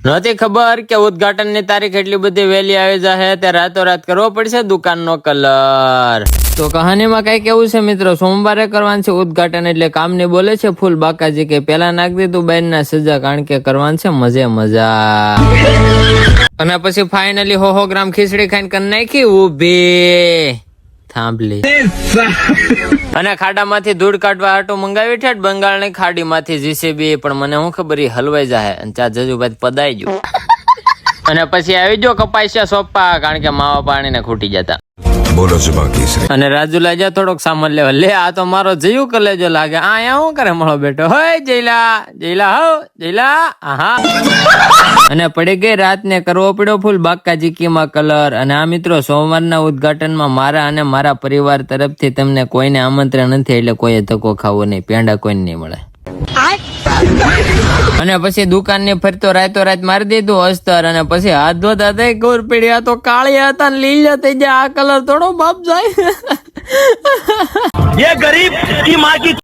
નહોતી ખબર કે ઉદ્ઘાટન ની તારીખ એટલી બધી વહેલી આવી જાય તે રાતોરાત કરવો પડશે દુકાન નો કલર. તો કહાનીમાં કઈ કેવું છે મિત્રો, સોમવારે કરવાનું છે ઉદ્ઘાટન એટલે કામની બોલે છે ફૂલ બાકાજી કે પેલા નાખ દીધું બેન ના સજા, કારણ કે કરવાનું છે મજે મજા. અને પછી ફાઇનલી 100 ગ્રામ ખીચડી ખાઈને કરી નાખી ઊભી થાંભલી. અને ખાડામાંથી ધૂળ કાઢવા હાટું મંગાવી છે બંગાળની ખાડીમાંથી જીસીબી, પણ મને શું ખબર એ હલવાઈ જાય અને ચા જજુભાઈ પદાઈ ગયું. અને પછી આવી જો કપાસિયા સોપા, કારણ કે માવા પાણી ને ખૂટી જતા. બોલો છે બાકી છે. અને રાજુલા જા થોડોક સામાન લેવા, લે આ તો મારો જયું કલેજો લાગે. આ શું કરે મળો બેટો, હોય જયલા જયલા હો જયલા. આહા. અને પડી ગઈ રાત ને કરવો પડ્યો ફૂલ બાકાજી કીમાં કલર. અને આ મિત્રો સોમવારના ઉદ્ઘાટનમાં મારા અને મારા પરિવાર તરફથી તમને કોઈને આમંત્રણ નથી, એટલે કોઈએ ધક્કો ખાવો નહીં, પેંડા કોઈને નહીં મળે. અને પછી દુકાન ને ફરતો રાત મારી દીધું અસ્તર. અને પછી હાથ ધોતા થઈ ખબર પડી આ તો કાળી હતા ને લીલા થઈ જાય, આ કલર થોડો બાપ જાય.